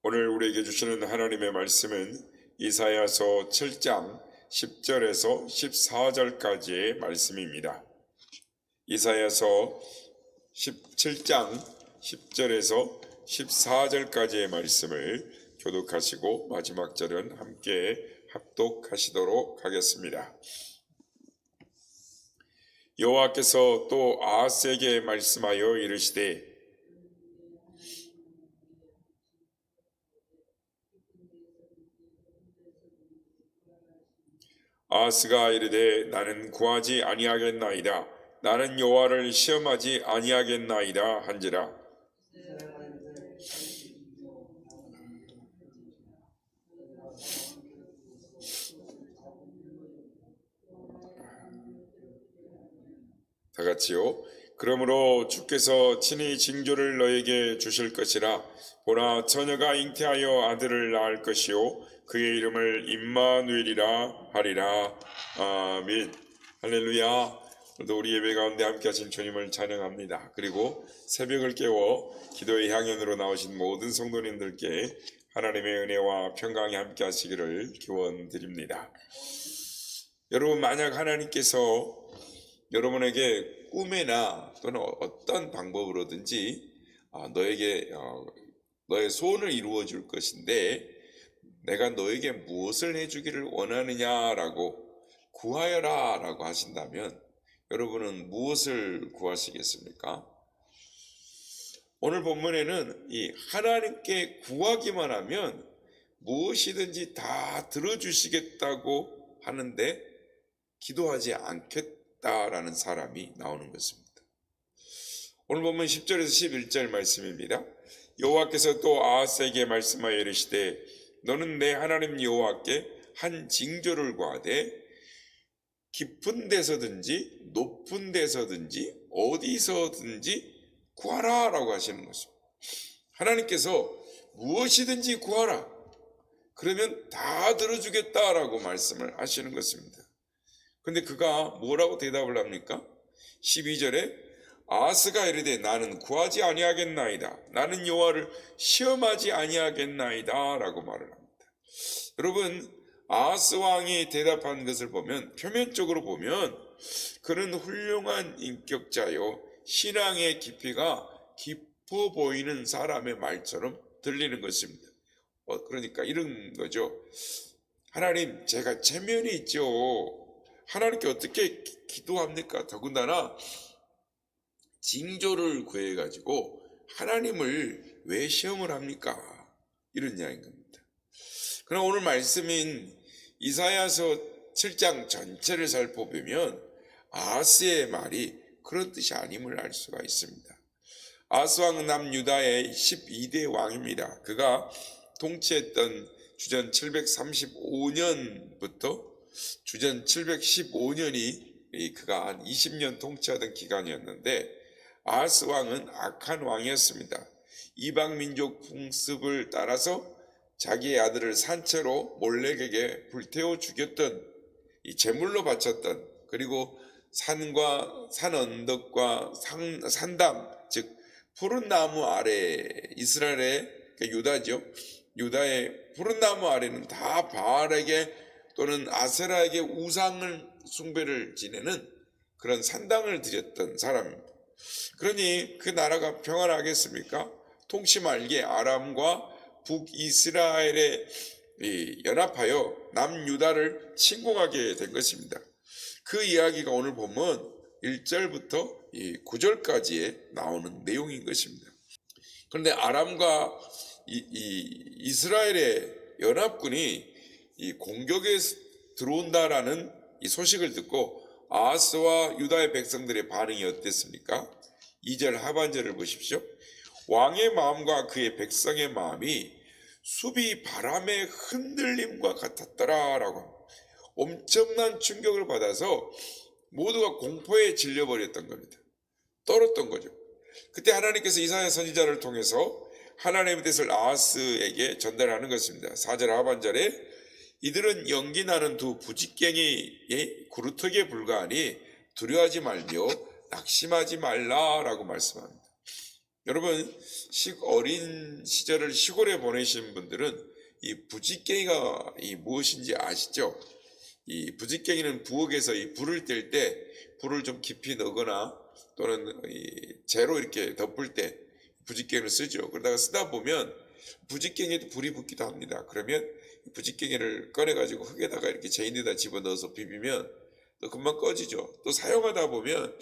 오늘 우리에게 주시는 하나님의 말씀은 이사야서 7장 10절에서 14절까지의 말씀입니다. 이사야서 17장 10절에서 14절까지의 말씀을 교독하시고 마지막 절은 함께 합독하시도록 하겠습니다. 여호와께서 또 아하스에게 말씀하여 이르시되 아하스가 이르되 나는 구하지 아니하겠나이다. 나는 여호와를 시험하지 아니하겠나이다 한지라. 다 같이요. 그러므로 주께서 친히 징조를 너에게 주실 것이라. 보라, 처녀가 잉태하여 아들을 낳을 것이요 그의 이름을 임마누엘이라 하리라. 아멘. 할렐루야. 오늘도 우리 예배 가운데 함께 하신 주님을 찬양합니다. 그리고 새벽을 깨워 기도의 향연으로 나오신 모든 성도님들께 하나님의 은혜와 평강이 함께 하시기를 기원드립니다. 여러분, 만약 하나님께서 여러분에게 꿈에나 또는 어떤 방법으로든지 너에게 너의 소원을 이루어 줄 것인데 내가 너에게 무엇을 해주기를 원하느냐라고 구하여라 라고 하신다면 여러분은 무엇을 구하시겠습니까? 오늘 본문에는 이 하나님께 구하기만 하면 무엇이든지 다 들어주시겠다고 하는데 기도하지 않겠다라는 사람이 나오는 것입니다. 오늘 본문 10절에서 11절 말씀입니다. 여호와께서 또 아하스에게 말씀하여 이르시되 너는 내 하나님 여호와께 한 징조를 구하되 깊은 데서든지 높은 데서든지 어디서든지 구하라 라고 하시는 것입니다. 하나님께서 무엇이든지 구하라 그러면 다 들어주겠다라고 말씀을 하시는 것입니다. 근데 그가 뭐라고 대답을 합니까? 12절에 아하스가 이르되 나는 구하지 아니하겠나이다. 나는 여호와를 시험하지 아니하겠나이다 라고 말을 합니다. 여러분, 아하스 왕이 대답한 것을 보면 표면적으로 보면 그는 훌륭한 인격자요 신앙의 깊이가 깊어 보이는 사람의 말처럼 들리는 것입니다. 그러니까 이런 거죠. 하나님, 제가 체면이 있죠. 하나님께 어떻게 기도합니까? 더군다나 징조를 구해가지고 하나님을 왜 시험을 합니까? 이런 이야기인 겁니다. 그러나 오늘 말씀인 이사야서 7장 전체를 살펴보면 아하스의 말이 그런 뜻이 아님을 알 수가 있습니다. 아하스 왕은 남유다의 12대 왕입니다. 그가 통치했던 주전 735년부터 주전 715년이 그가 한 20년 통치하던 기간이었는데 아하스 왕은 악한 왕이었습니다. 이방 민족 풍습을 따라서 자기의 아들을 산채로 몰렉에게 불태워 죽였던, 이 제물로 바쳤던, 그리고 산과 산 언덕과 산당, 즉 푸른 나무 아래, 이스라엘의 유다죠. 유다의 푸른 나무 아래는 다 바알에게 또는 아세라에게 우상을 숭배를 지내는 그런 산당을 드렸던 사람입니다. 그러니 그 나라가 평안하겠습니까? 통치 말기에 아람과 북이스라엘에 연합하여 남유다를 침공하게 된 것입니다. 그 이야기가 오늘 보면 1절부터 9절까지에 나오는 내용인 것입니다. 그런데 아람과 이스라엘의 연합군이 이 공격에 들어온다라는 이 소식을 듣고 아하스와 유다의 백성들의 반응이 어땠습니까? 2절 하반절을 보십시오. 왕의 마음과 그의 백성의 마음이 숲이 바람의 흔들림과 같았더라라고 엄청난 충격을 받아서 모두가 공포에 질려버렸던 겁니다. 떨었던 거죠. 그때 하나님께서 이사야 선지자를 통해서 하나님의 뜻을 아하스에게 전달하는 것입니다. 4절 하반절에 이들은 연기 나는 두 부직갱이의 구루터기에 불과하니 두려워하지 말며 낙심하지 말라라고 말씀합니다. 여러분, 어린 시절을 시골에 보내신 분들은 이 부지깽이가 무엇인지 아시죠? 이 부지깽이는 부엌에서 이 불을 뗄 때 불을 좀 깊이 넣거나 또는 이 재로 이렇게 덮을 때 부지깽이를 쓰죠. 그러다가 쓰다 보면 부지깽이에도 불이 붙기도 합니다. 그러면 부지깽이를 꺼내가지고 흙에다가 이렇게 제인에다 집어넣어서 비비면 또 금방 꺼지죠. 또 사용하다 보면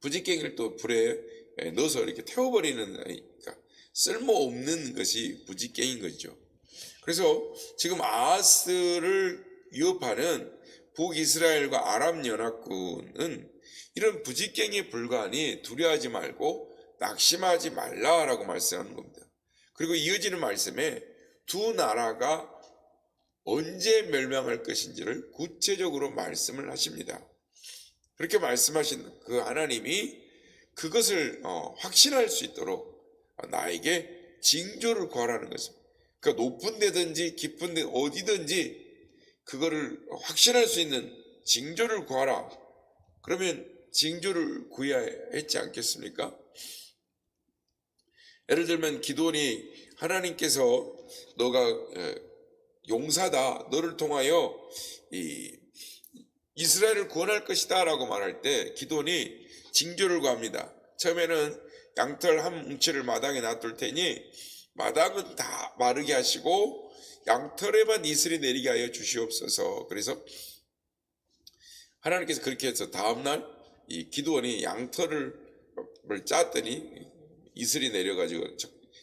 부지깽이를 또 불에 넣어서 이렇게 태워버리는, 그러니까 쓸모없는 것이 부지깽인 거죠. 그래서 지금 아하스를 위협하는 북이스라엘과 아람 연합군은 이런 부지깽이에 불과하니 두려워하지 말고 낙심하지 말라라고 말씀하는 겁니다. 그리고 이어지는 말씀에 두 나라가 언제 멸망할 것인지를 구체적으로 말씀을 하십니다. 그렇게 말씀하신 그 하나님이 그것을 확신할 수 있도록 나에게 징조를 구하라는 것입니다. 그러니까 높은 데든지 깊은 데 어디든지 그거를 확신할 수 있는 징조를 구하라. 그러면 징조를 구해야 했지 않겠습니까? 예를 들면 기도원이 하나님께서 너가 용사다, 너를 통하여 이스라엘을 구원할 것이다 라고 말할 때 기도원이 징조를 구합니다. 처음에는 양털 한 뭉치를 마당에 놔둘 테니 마당은 다 마르게 하시고 양털에만 이슬이 내리게 하여 주시옵소서. 그래서 하나님께서 그렇게 해서 다음날 이 기도원이 양털을 짰더니 이슬이 내려가지고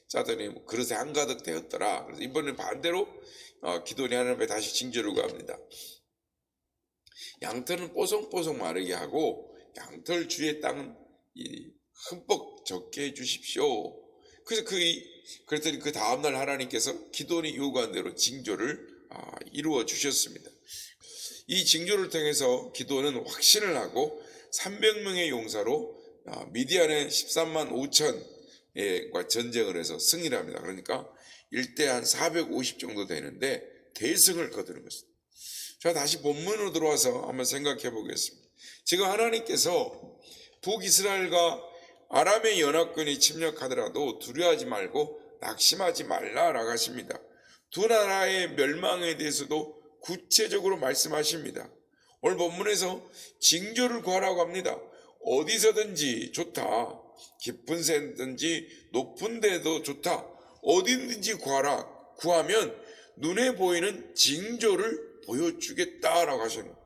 짰더니 그릇에 한가득 되었더라. 그래서 이번엔 반대로 기도원이 하나님 앞에 다시 징조를 구합니다. 양털은 뽀송뽀송 마르게 하고 양털 주의 땅은 흠뻑 적게 해주십시오. 그래서 그랬더니 그 다음날 하나님께서 기도원이 요구한 대로 징조를 이루어 주셨습니다. 이 징조를 통해서 기도원은 확신을 하고 300명의 용사로 미디안의 13만 5천과 전쟁을 해서 승리를 합니다. 그러니까 1대 한 450 정도 되는데 대승을 거두는 것입니다. 자, 다시 본문으로 들어와서 한번 생각해 보겠습니다. 지금 하나님께서 북이스라엘과 아람의 연합군이 침략하더라도 두려워하지 말고 낙심하지 말라라고 하십니다. 두 나라의 멸망에 대해서도 구체적으로 말씀하십니다. 오늘 본문에서 징조를 구하라고 합니다. 어디서든지 좋다. 깊은 새든지 높은 데도 좋다. 어디든지 구하라. 구하면 눈에 보이는 징조를 보여주겠다라고 하십니다.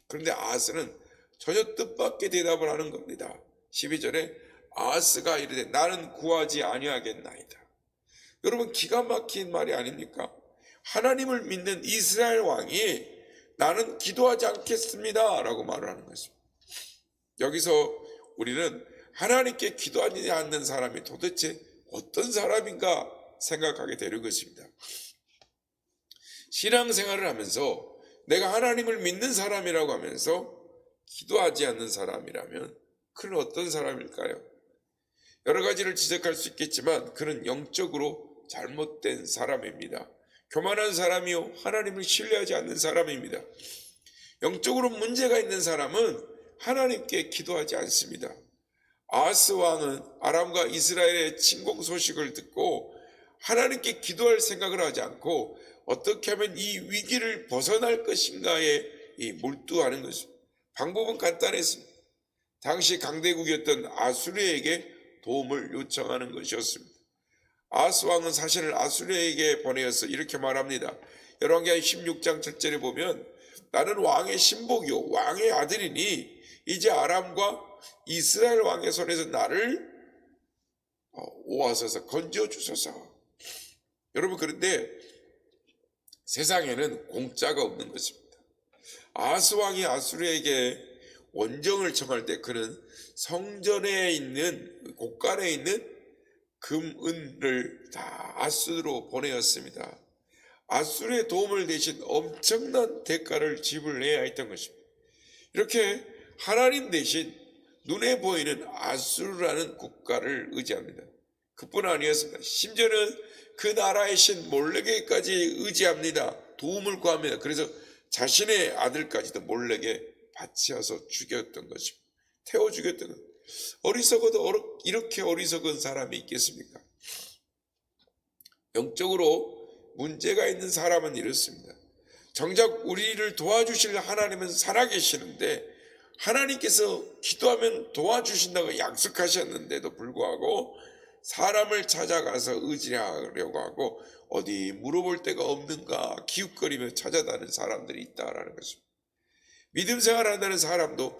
그런데 아하스는 전혀 뜻밖의 대답을 하는 겁니다. 12절에 아하스가 이르되 나는 구하지 아니하겠나이다. 여러분, 기가 막힌 말이 아닙니까? 하나님을 믿는 이스라엘 왕이 나는 기도하지 않겠습니다 라고 말을 하는 것입니다. 여기서 우리는 하나님께 기도하지 않는 사람이 도대체 어떤 사람인가 생각하게 되는 것입니다. 신앙생활을 하면서 내가 하나님을 믿는 사람이라고 하면서 기도하지 않는 사람이라면 그는 어떤 사람일까요? 여러 가지를 지적할 수 있겠지만 그는 영적으로 잘못된 사람입니다. 교만한 사람이요, 하나님을 신뢰하지 않는 사람입니다. 영적으로 문제가 있는 사람은 하나님께 기도하지 않습니다. 아하스 왕은 아람과 이스라엘의 침공 소식을 듣고 하나님께 기도할 생각을 하지 않고 어떻게 하면 이 위기를 벗어날 것인가에 몰두하는 것입니다. 방법은 간단했습니다. 당시 강대국이었던 아수르에게 도움을 요청하는 것이었습니다. 아하스 왕은 사실을 아수르에게 보내어서 이렇게 말합니다. 열왕기하 16장 7절에 보면 나는 왕의 신복이요 왕의 아들이니 이제 아람과 이스라엘 왕의 손에서 나를 오하소서 건져 주소서. 여러분, 그런데 세상에는 공짜가 없는 것입니다. 아하스 왕이 아수르에게 원정을 청할 때 그는 성전에 있는 곳간에 있는 금, 은을 다 아수르로 보내었습니다. 아수르의 도움을 대신 엄청난 대가를 지불해야 했던 것입니다. 이렇게 하나님 대신 눈에 보이는 아수르라는 국가를 의지합니다. 그뿐 아니었습니다. 심지어는 그 나라의 신 몰레게까지 의지합니다. 도움을 구합니다. 그래서 자신의 아들까지도 몰레게 바치어서 죽였던 것입니다. 태워 죽였던 것. 어리석어도 이렇게 어리석은 사람이 있겠습니까? 영적으로 문제가 있는 사람은 이렇습니다. 정작 우리를 도와주실 하나님은 살아계시는데 하나님께서 기도하면 도와주신다고 약속하셨는데도 불구하고 사람을 찾아가서 의지하려고 하고 어디 물어볼 데가 없는가 기웃거리며 찾아다니는 사람들이 있다라는 것입니다. 믿음 생활한다는 사람도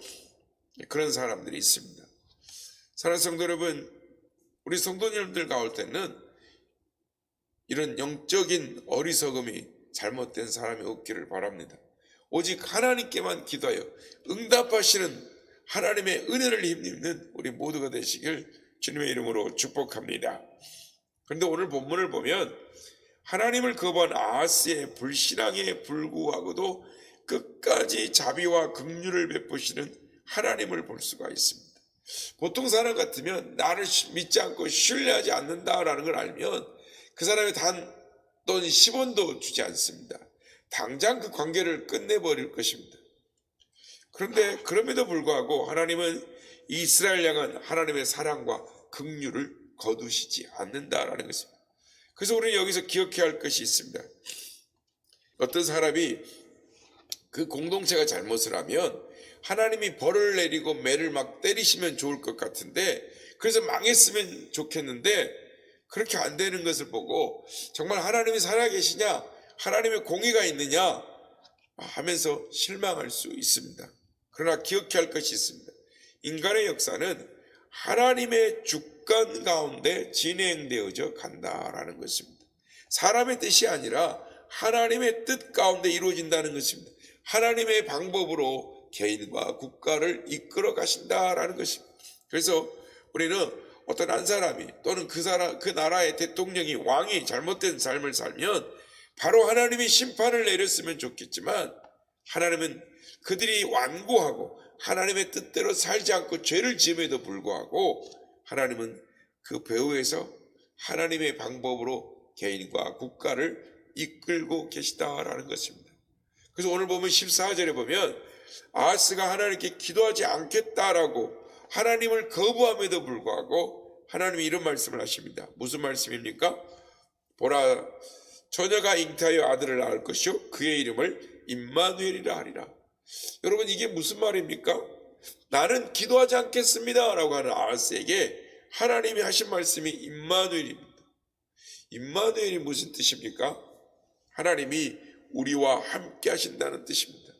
그런 사람들이 있습니다. 사랑하는 성도 여러분, 우리 성도님들 가올 때는 이런 영적인 어리석음이 잘못된 사람이 없기를 바랍니다. 오직 하나님께만 기도하여 응답하시는 하나님의 은혜를 힘입는 우리 모두가 되시길 주님의 이름으로 축복합니다. 그런데 오늘 본문을 보면 하나님을 거부한 아하스의 불신앙에 불구하고도 끝까지 자비와 긍휼을 베푸시는 하나님을 볼 수가 있습니다. 보통 사람 같으면 나를 믿지 않고 신뢰하지 않는다라는 걸 알면 그 사람이 돈 10원도 주지 않습니다. 당장 그 관계를 끝내버릴 것입니다. 그런데 그럼에도 불구하고 하나님은 이스라엘 향한 하나님의 사랑과 긍휼을 거두시지 않는다라는 것입니다. 그래서 우리는 여기서 기억해야 할 것이 있습니다. 어떤 사람이 그 공동체가 잘못을 하면 하나님이 벌을 내리고 매를 막 때리시면 좋을 것 같은데, 그래서 망했으면 좋겠는데 그렇게 안 되는 것을 보고 정말 하나님이 살아계시냐, 하나님의 공의가 있느냐 하면서 실망할 수 있습니다. 그러나 기억해야 할 것이 있습니다. 인간의 역사는 하나님의 주권 가운데 진행되어져 간다라는 것입니다. 사람의 뜻이 아니라 하나님의 뜻 가운데 이루어진다는 것입니다. 하나님의 방법으로 개인과 국가를 이끌어 가신다라는 것입니다. 그래서 우리는 어떤 한 사람이 또는 그 나라의 대통령이, 왕이 잘못된 삶을 살면 바로 하나님이 심판을 내렸으면 좋겠지만, 하나님은 그들이 완고하고 하나님의 뜻대로 살지 않고 죄를 지음에도 불구하고 하나님은 그 배후에서 하나님의 방법으로 개인과 국가를 이끌고 계시다라는 것입니다. 그래서 오늘 보면 14절에 보면 아하스가 하나님께 기도하지 않겠다라고 하나님을 거부함에도 불구하고 하나님이 이런 말씀을 하십니다. 무슨 말씀입니까? 보라, 처녀가 잉태하여 아들을 낳을 것이요 그의 이름을 임마누엘이라 하리라. 여러분, 이게 무슨 말입니까? 나는 기도하지 않겠습니다 라고 하는 아하스에게 하나님이 하신 말씀이 임마누엘입니다. 임마누엘이 무슨 뜻입니까? 하나님이 우리와 함께 하신다는 뜻입니다.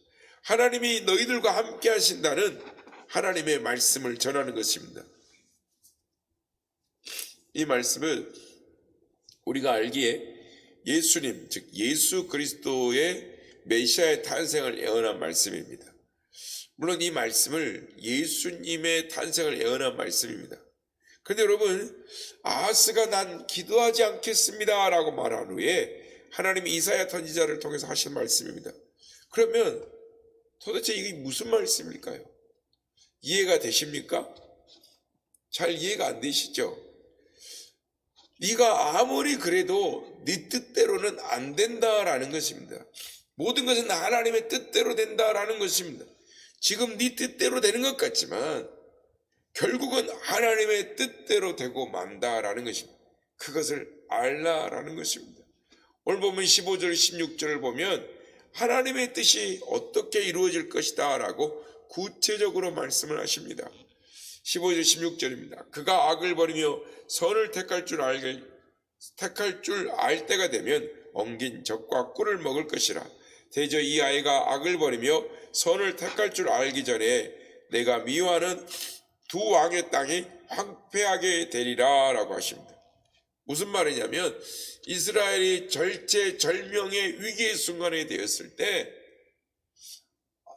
하나님이 너희들과 함께 하신다는 하나님의 말씀을 전하는 것입니다. 이 말씀은 우리가 알기에 예수님, 즉 예수 그리스도의 메시아의 탄생을 예언한 말씀입니다. 물론 이 말씀을 예수님의 탄생을 예언한 말씀입니다. 그런데 여러분, 아하스가 난 기도하지 않겠습니다 라고 말한 후에 하나님이 이사야 선지자를 통해서 하신 말씀입니다. 그러면 도대체 이게 무슨 말씀일까요? 이해가 되십니까? 잘 이해가 안 되시죠? 네가 아무리 그래도 네 뜻대로는 안 된다라는 것입니다. 모든 것은 하나님의 뜻대로 된다라는 것입니다. 지금 네 뜻대로 되는 것 같지만 결국은 하나님의 뜻대로 되고 만다라는 것입니다. 그것을 알라라는 것입니다. 오늘 보면 15절 16절을 보면 하나님의 뜻이 어떻게 이루어질 것이다 라고 구체적으로 말씀을 하십니다. 15절 16절입니다. 그가 악을 버리며 선을 택할 줄 알 때가 되면 엉긴 적과 꿀을 먹을 것이라. 대저 이 아이가 악을 버리며 선을 택할 줄 알기 전에 내가 미워하는 두 왕의 땅이 황폐하게 되리라 라고 하십니다. 무슨 말이냐면 이스라엘이 절체절명의 위기의 순간에 되었을 때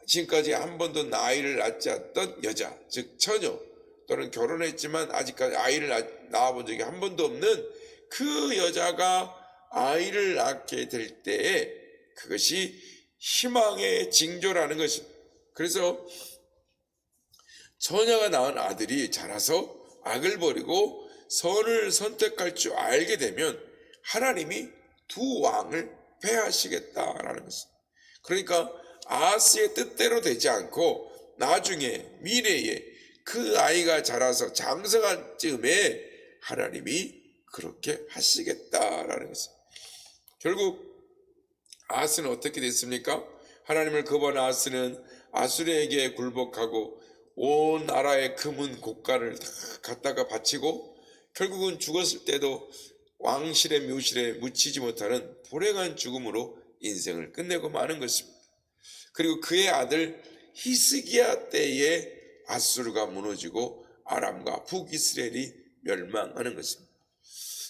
지금까지 한 번도 아이를 낳지 않던 여자, 즉 처녀, 또는 결혼했지만 아직까지 아이를 낳아본 적이 한 번도 없는 그 여자가 아이를 낳게 될 때에 그것이 희망의 징조라는 것입니다. 그래서 처녀가 낳은 아들이 자라서 악을 버리고 선을 선택할 줄 알게 되면 하나님이 두 왕을 패하시겠다라는 것입니다. 그러니까 아하스의 뜻대로 되지 않고 나중에 미래에 그 아이가 자라서 장성한 즈음에 하나님이 그렇게 하시겠다라는 것입니다. 결국 아하스는 어떻게 됐습니까? 하나님을 거부한 아하스는 아수르에게 굴복하고 온 나라의 금은 고가를 다 갖다가 바치고 결국은 죽었을 때도 왕실의 묘실에 묻히지 못하는 불행한 죽음으로 인생을 끝내고 마는 것입니다. 그리고 그의 아들 히스기야 때에 아수르가 무너지고 아람과 북이스라엘이 멸망하는 것입니다.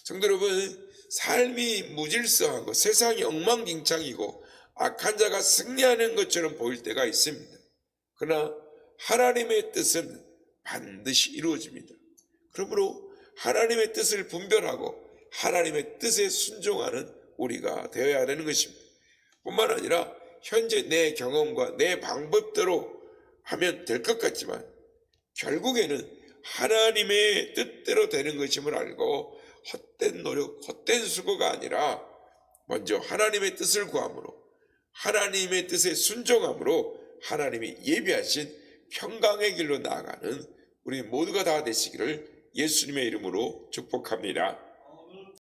성도 여러분, 삶이 무질서하고 세상이 엉망진창이고 악한 자가 승리하는 것처럼 보일 때가 있습니다. 그러나 하나님의 뜻은 반드시 이루어집니다. 그러므로 하나님의 뜻을 분별하고 하나님의 뜻에 순종하는 우리가 되어야 되는 것입니다. 뿐만 아니라 현재 내 경험과 내 방법대로 하면 될 것 같지만 결국에는 하나님의 뜻대로 되는 것임을 알고 헛된 노력, 헛된 수고가 아니라 먼저 하나님의 뜻을 구함으로 하나님의 뜻에 순종함으로 하나님이 예비하신 평강의 길로 나아가는 우리 모두가 다 되시기를 예수님의 이름으로 축복합니다.